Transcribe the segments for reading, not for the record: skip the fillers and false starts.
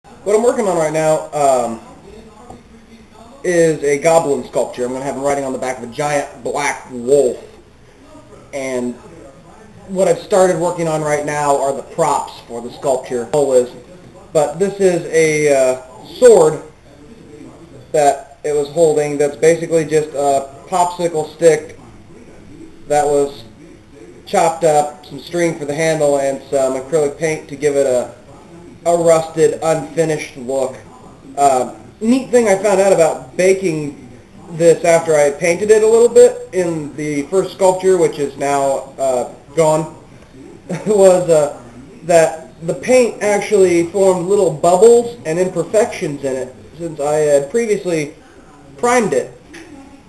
What I'm working on right now is a goblin sculpture. I'm going to have him riding on the back of a giant black wolf. And what I've started working on right now are the props for the sculpture. But this is a sword that it was holding that's basically just a popsicle stick that was chopped up, some string for the handle, and some acrylic paint to give it a rusted, unfinished look. Neat thing I found out about baking this after I painted it a little bit in the first sculpture, which is now gone, was that the paint actually formed little bubbles and imperfections in it since I had previously primed it.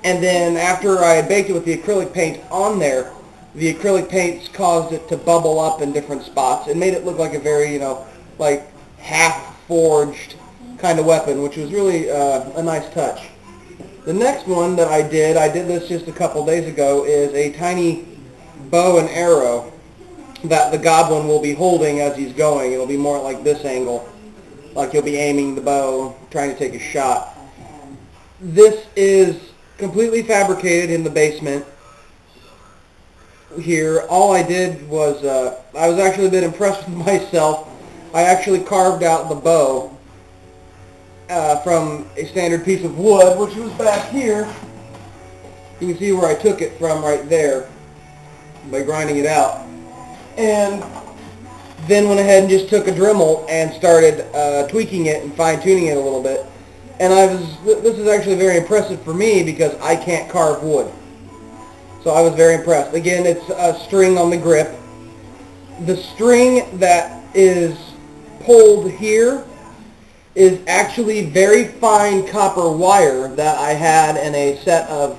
And then after I had baked it with the acrylic paint on there, the acrylic paints caused it to bubble up in different spots and made it look like a very, like half-forged kind of weapon, which was really a nice touch. The next one that I did this just a couple days ago, is a tiny bow and arrow that the goblin will be holding as he's going. It'll be more like this angle, like he'll be aiming the bow, trying to take a shot. This is completely fabricated in the basement here. All I did was, I was actually a bit impressed with myself. I actually carved out the bow from a standard piece of wood, which was back here. You can see where I took it from right there by grinding it out. And then went ahead and just took a Dremel and started tweaking it and fine-tuning it a little bit. And this is actually very impressive for me because I can't carve wood. So I was very impressed. Again, it's a string on the grip. The string that is pulled here is actually very fine copper wire that I had in a set of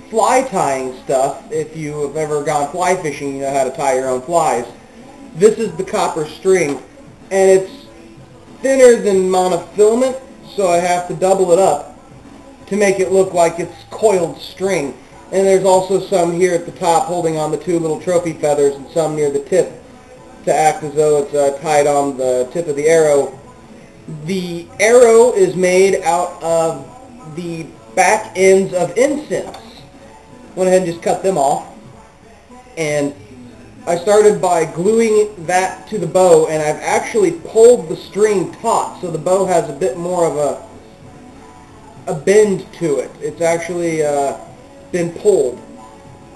fly tying stuff. If you have ever gone fly fishing, you know how to tie your own flies. This is the copper string, and it's thinner than monofilament, so I have to double it up to make it look like it's coiled string. And there's also some here at the top holding on the two little trophy feathers, and some near the tip to act as though it's tied on the tip of the arrow. The arrow is made out of the back ends of incense. Went ahead and just cut them off. And I started by gluing that to the bow, and I've actually pulled the string taut, so the bow has a bit more of a bend to it. It's actually been pulled,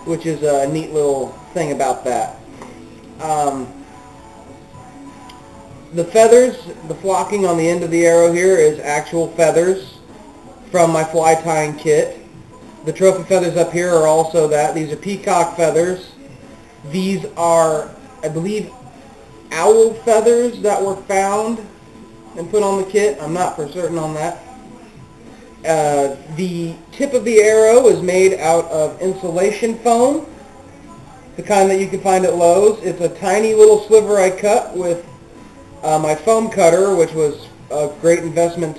which is a neat little thing about that. The feathers, the flocking on the end of the arrow here is actual feathers from my fly tying kit. The trophy feathers up here are also that. These are peacock feathers. These are, I believe, owl feathers that were found and put on the kit. I'm not for certain on that. The tip of the arrow is made out of insulation foam, the kind that you can find at Lowe's. It's a tiny little sliver I cut with my foam cutter, which was a great investment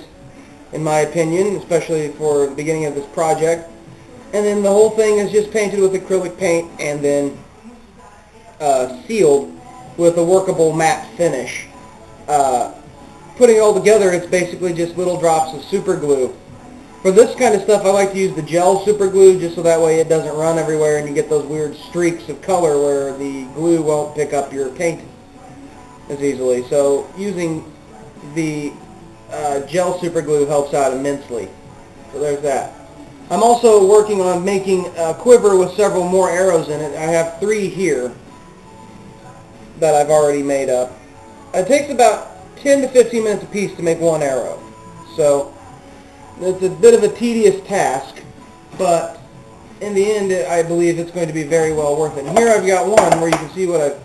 in my opinion, especially for the beginning of this project. And then the whole thing is just painted with acrylic paint and then sealed with a workable matte finish. Putting it all together, it's basically just little drops of super glue. For this kind of stuff, I like to use the gel super glue just so that way it doesn't run everywhere and you get those weird streaks of color where the glue won't pick up your paint as easily. So using the gel super glue helps out immensely. So there's that. I'm also working on making a quiver with several more arrows in it. I have 3 here that I've already made up. It takes about 10 to 15 minutes a piece to make 1 arrow. So it's a bit of a tedious task, but in the end I believe it's going to be very well worth it. And here I've got one where you can see what I've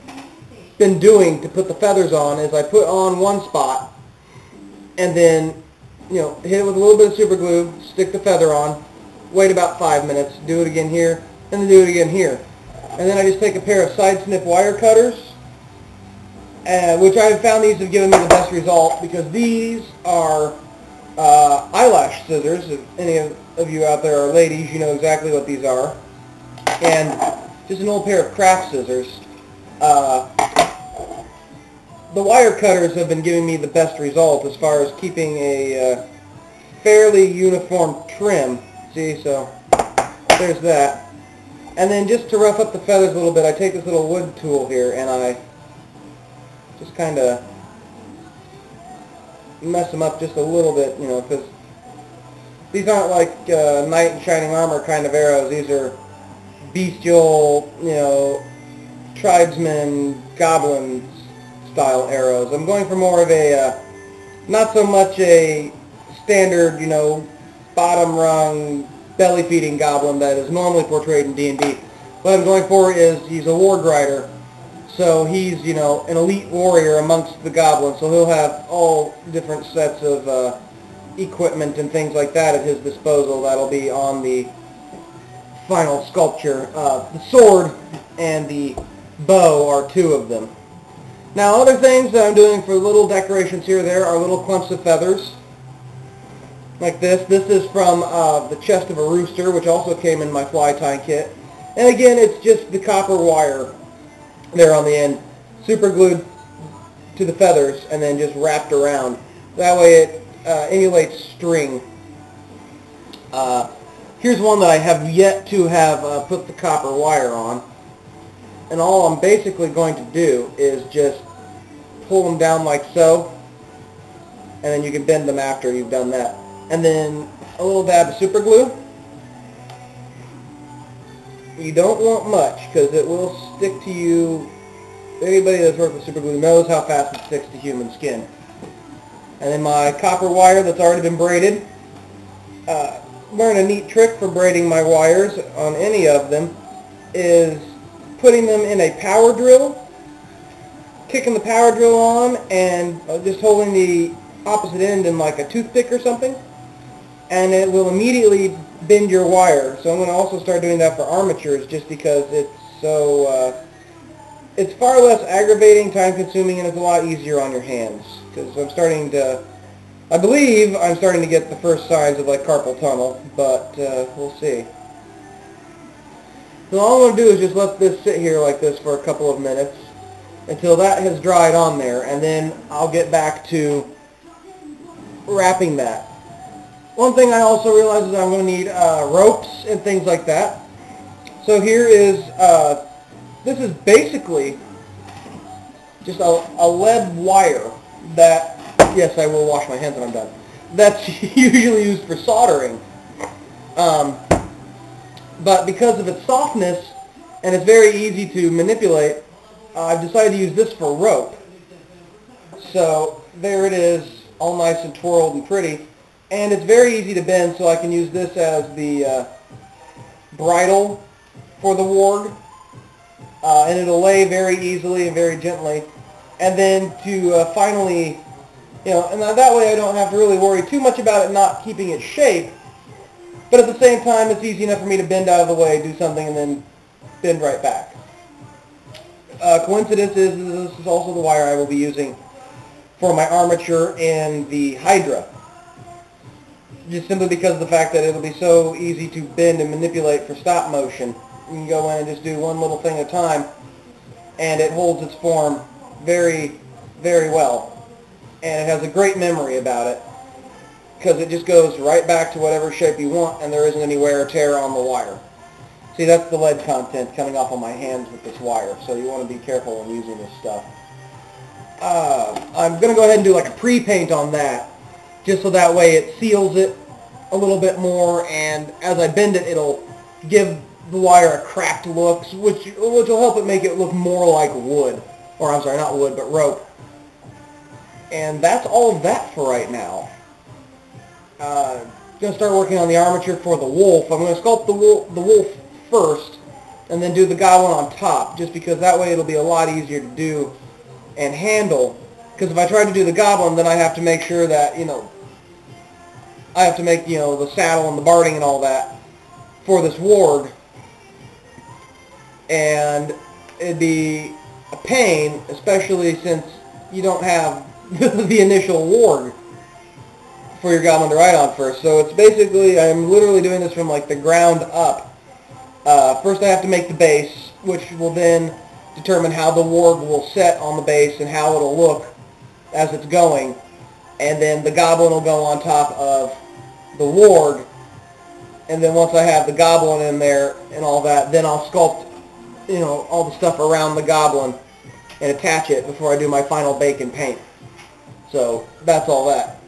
been doing to put the feathers on. Is I put on one spot and then hit it with a little bit of super glue, stick the feather on, wait about 5 minutes, do it again here, and then do it again here. And then I just take a pair of side snip wire cutters, which I have found these have given me the best result because these are eyelash scissors. If any of you out there are ladies, you know exactly what these are. And just an old pair of craft scissors. the wire cutters have been giving me the best result as far as keeping a fairly uniform trim. See, so there's that. And then just to rough up the feathers a little bit, I take this little wood tool here and I just kind of mess them up just a little bit, you know, because these aren't like knight in shining armor kind of arrows. These are bestial, you know, tribesmen, goblins style arrows. I'm going for more of a, not so much a standard, you know, bottom rung, belly feeding goblin that is normally portrayed in D&D. What I'm going for is he's a Wargrider. So he's, you know, an elite warrior amongst the goblins. So he'll have all different sets of equipment and things like that at his disposal. That'll be on the final sculpture. The sword and the bow are two of them. Now other things that I'm doing for little decorations here or there are little clumps of feathers. Like this. This is from the chest of a rooster, which also came in my fly tying kit. And again, it's just the copper wire there on the end, super glued to the feathers and then just wrapped around. That way it emulates string. Here's one that I have yet to have put the copper wire on. And all I'm basically going to do is just pull them down like so. And then you can bend them after you've done that. And then a little dab of super glue. You don't want much because it will stick to you. Anybody that's worked with super glue knows how fast it sticks to human skin. And then my copper wire that's already been braided. Learn a neat trick for braiding my wires on any of them is putting them in a power drill, kicking the power drill on, and just holding the opposite end in like a toothpick or something. And it will immediately bend your wire. So I'm going to also start doing that for armatures just because it's so, it's far less aggravating, time-consuming, and it's a lot easier on your hands. Because I'm starting to, I believe I'm starting to get the first signs of like carpal tunnel, but we'll see. So all I'm going to do is just let this sit here like this for a couple of minutes until that has dried on there, and then I'll get back to wrapping that. One thing I also realize is I'm going to need ropes and things like that. So here is, this is basically just a lead wire that, yes, I will wash my hands when I'm done, that's usually used for soldering. But because of its softness and it's very easy to manipulate, I've decided to use this for rope. So there it is, all nice and twirled and pretty. And it's very easy to bend, so I can use this as the bridle for the warg. And it'll lay very easily and very gently. And then to finally, you know, and that way I don't have to really worry too much about it not keeping its shape. But at the same time, it's easy enough for me to bend out of the way, do something, and then bend right back. Coincidence is this is also the wire I will be using for my armature in the Hydra. Just simply because of the fact that it'll be so easy to bend and manipulate for stop motion. You can go in and just do one little thing at a time, and it holds its form very, very well. And it has a great memory about it, because it just goes right back to whatever shape you want, and there isn't any wear or tear on the wire. See, that's the lead content coming off on my hands with this wire, so you want to be careful when using this stuff. I'm going to go ahead and do like a pre-paint on that, just so that way it seals it a little bit more, and as I bend it, it'll give the wire a cracked look, which will help it make it look more like wood. Or, I'm sorry, not wood, but rope. And that's all of that for right now. I'm going to start working on the armature for the wolf. I'm going to sculpt the wolf first, and then do the goblin on top, just because that way it'll be a lot easier to do and handle. Because if I try to do the goblin, then I have to make sure that, you know, I have to make, you know, the saddle and the barding and all that for this warg. And it'd be a pain, especially since you don't have the initial warg for your goblin to ride on first. So it's basically, I'm literally doing this from like the ground up. First I have to make the base, which will then determine how the warg will set on the base and how it'll look as it's going, and then the goblin will go on top of the warg, and then once I have the goblin in there and all that, then I'll sculpt, you know, all the stuff around the goblin and attach it before I do my final bake and paint. So that's all that.